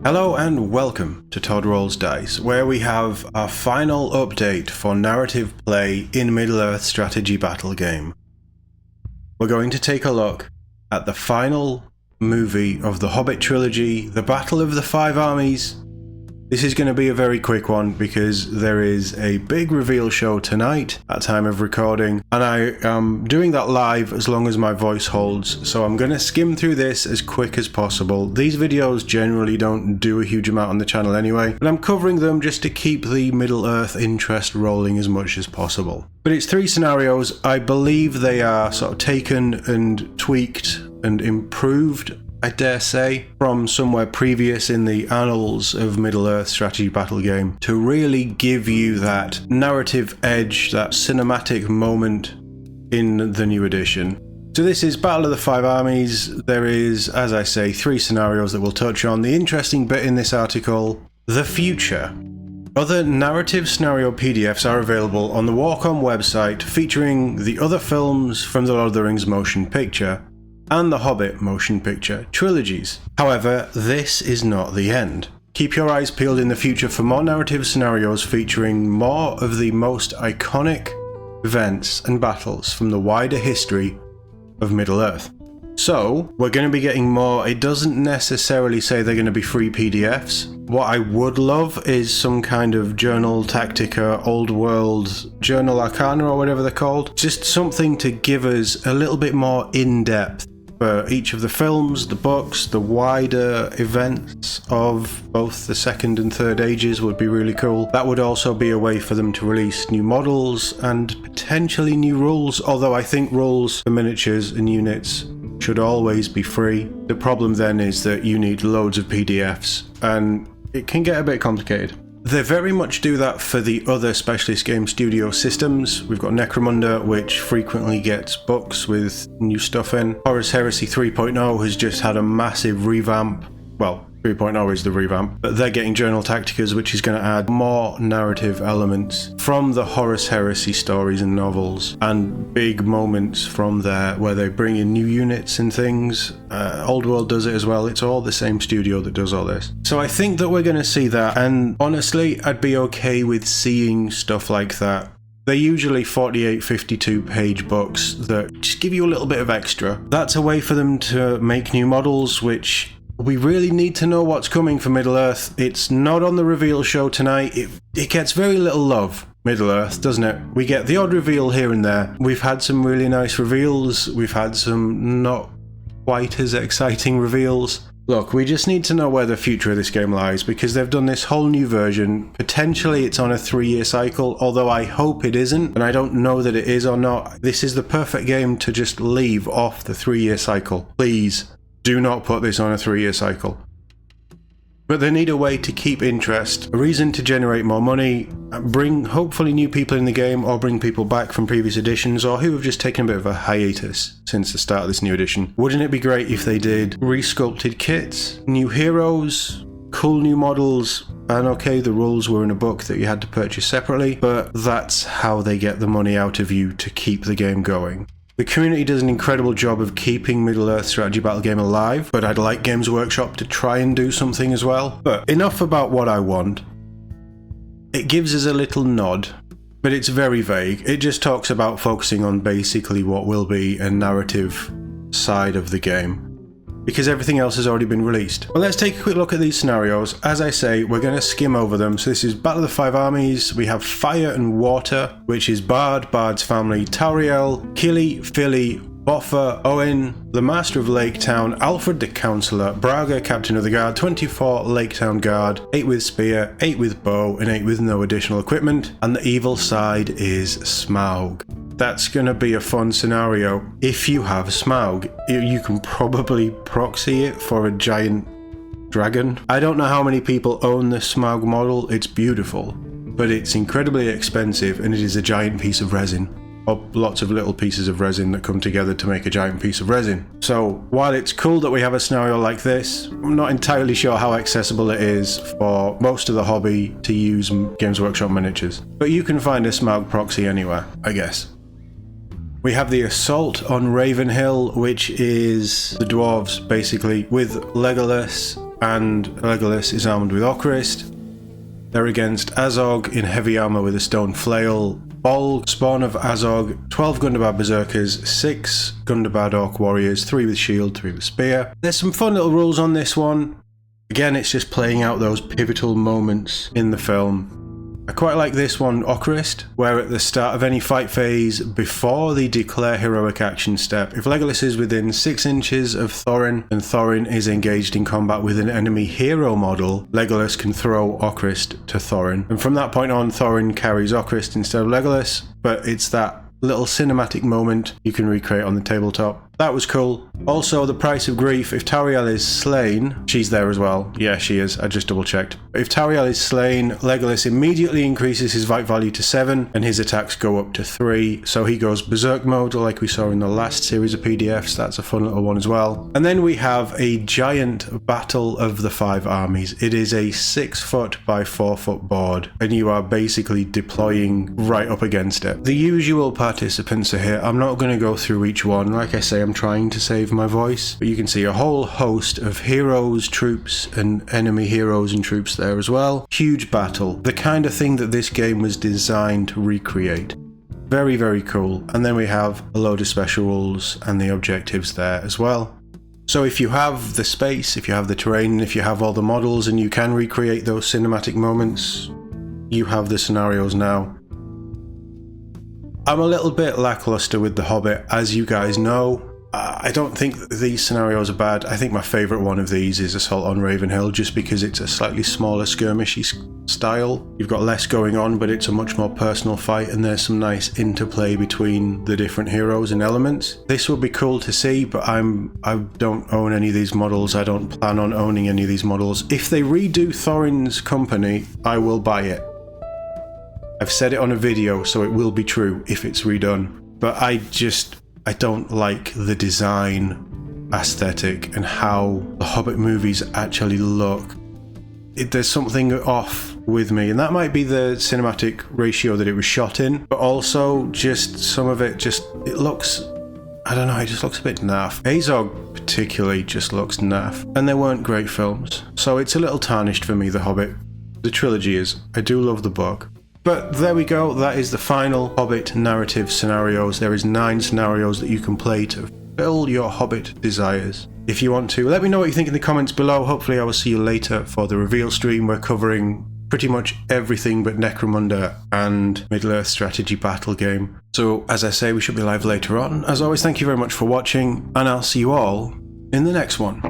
Hello and welcome to Todd Rolls Dice, where we have our final update for narrative play in Middle-earth strategy battle game. We're going to take a look at the final movie of the Hobbit trilogy, The Battle of the Five Armies. This is going to be a very quick one because there is a big reveal show tonight at time of recording, and I am doing that live as long as my voice holds, so I'm going to skim through this as quick as possible. These videos generally don't do a huge amount on the channel anyway, but I'm covering them just to keep the Middle-earth interest rolling as much as possible. But it's 3 scenarios. I believe they are sort of taken and tweaked and improved, I dare say, from somewhere previous in the annals of Middle-earth strategy battle game to really give you that narrative edge, that cinematic moment in the new edition. So this is Battle of the Five Armies. There is, as I say, 3 scenarios that we'll touch on. The interesting bit in this article, the future. Other narrative scenario PDFs are available on the WarCom website, featuring the other films from the Lord of the Rings motion picture and the Hobbit motion picture trilogies. However, this is not the end. Keep your eyes peeled in the future for more narrative scenarios featuring more of the most iconic events and battles from the wider history of Middle-earth. So, we're going to be getting more. It doesn't necessarily say they're going to be free PDFs. What I would love is some kind of Journal Tactica, Old World, Journal Arcana or whatever they're called. Just something to give us a little bit more in-depth for each of the films, the books, the wider events of both the second and third ages would be really cool. That would also be a way for them to release new models and potentially new rules, although I think rules for miniatures and units should always be free. The problem then is that you need loads of PDFs and it can get a bit complicated. They very much do that for the other Specialist Game Studio systems. We've got Necromunda, which frequently gets books with new stuff in. Horus Heresy 3.0 has just had a massive revamp. Well, 3.0 is the revamp, but they're getting Journal Tacticas, which is going to add more narrative elements from the Horus Heresy stories and novels, and big moments from there where they bring in new units and things. Old World does it as well. It's all the same studio that does all this. So I think that we're going to see that, and honestly, I'd be okay with seeing stuff like that. They're usually 48, 52 page books that just give you a little bit of extra. That's a way for them to make new models, which we really need to know what's coming for Middle-earth. It's not on the reveal show tonight. It gets very little love, Middle-earth, doesn't it? We get the odd reveal here and there. We've had some really nice reveals. We've had some not quite as exciting reveals. Look, we just need to know where the future of this game lies, because they've done this whole new version. Potentially it's on a 3-year cycle, although I hope it isn't, and I don't know that it is or not. This is the perfect game to just leave off the 3-year cycle. Please. Do not put this on a 3-year cycle. But they need a way to keep interest, a reason to generate more money, bring hopefully new people in the game, or bring people back from previous editions, or who have just taken a bit of a hiatus since the start of this new edition. Wouldn't it be great if they did resculpted kits, new heroes, cool new models, and okay, the rules were in a book that you had to purchase separately, but that's how they get the money out of you to keep the game going. The community does an incredible job of keeping Middle-earth strategy battle game alive, but I'd like Games Workshop to try and do something as well. But enough about what I want. It gives us a little nod, but it's very vague. It just talks about focusing on basically what will be a narrative side of the game, because everything else has already been released. Well, let's take a quick look at these scenarios. As I say, we're going to skim over them. So this is Battle of the Five Armies. We have Fire and Water, which is Bard, Bard's family, Tauriel, Killy, Philly, Boffer, Owen, the Master of Lake Town, Alfred the Councillor, Braga, Captain of the Guard, 24 Lake Town Guard, 8 with Spear, 8 with Bow, and 8 with no additional equipment. And the evil side is Smaug. That's going to be a fun scenario. If you have Smaug, you can probably proxy it for a giant dragon. I don't know how many people own the Smaug model. It's beautiful, but it's incredibly expensive, and it is a giant piece of resin. Or lots of little pieces of resin that come together to make a giant piece of resin. So while it's cool that we have a scenario like this, I'm not entirely sure how accessible it is for most of the hobby to use Games Workshop miniatures. But you can find a Smaug proxy anywhere, I guess. We have the assault on Ravenhill, which is the dwarves basically with Legolas and Legolas is armed with Ocrist. They're against Azog in heavy armor with a stone flail, Bolg, spawn of Azog, 12 Gundabad Berserkers, 6 Gundabad Orc Warriors, 3 with shield, 3 with spear. There's some fun little rules on this one. Again, it's just playing out those pivotal moments in the film. I quite like this one, Ocrist, where at the start of any fight phase, before the declare heroic action step, if Legolas is within 6 inches of Thorin and Thorin is engaged in combat with an enemy hero model, Legolas can throw Ocrist to Thorin. And from that point on, Thorin carries Ocrist instead of Legolas, but it's that little cinematic moment you can recreate on the tabletop. That was cool. Also, the price of grief. If Tauriel is slain, she's there as well. Yeah, she is. I just double checked. If Tauriel is slain, Legolas immediately increases his fight value to 7 and his attacks go up to 3. So he goes berserk mode like we saw in the last series of PDFs. That's a fun little one as well. And then we have a giant battle of the 5 armies. It is a 6 foot by 4 foot board and you are basically deploying right up against it. The usual participants are here. I'm not going to go through each one. Like I say, I'm trying to save my voice, but you can see a whole host of heroes, troops, and enemy heroes and troops there as well. Huge battle. The kind of thing that this game was designed to recreate. Very, very cool. And then we have a load of special rules and the objectives there as well. So if you have the space, if you have the terrain, if you have all the models and you can recreate those cinematic moments, you have the scenarios now. I'm a little bit lackluster with The Hobbit, as you guys know. I don't think that these scenarios are bad. I think my favourite one of these is Assault on Ravenhill, just because it's a slightly smaller skirmishy style. You've got less going on, but it's a much more personal fight, and there's some nice interplay between the different heroes and elements. This would be cool to see, but I don't own any of these models. I don't plan on owning any of these models. If they redo Thorin's company, I will buy it. I've said it on a video, so it will be true if it's redone. But I don't like the design aesthetic and how the Hobbit movies actually look. There's something off with me, and that might be the cinematic ratio that it was shot in, but also just some of it it looks, I don't know, it just looks a bit naff. Azog particularly just looks naff, and they weren't great films. So it's a little tarnished for me, The Hobbit. The trilogy is. I do love the book. But there we go, that is the final Hobbit narrative scenarios. There is 9 scenarios that you can play to fulfill your Hobbit desires. If you want to, let me know what you think in the comments below. Hopefully I will see you later for the reveal stream. We're covering pretty much everything but Necromunda and Middle-earth strategy battle game. So as I say, we should be live later on. As always, thank you very much for watching, and I'll see you all in the next one.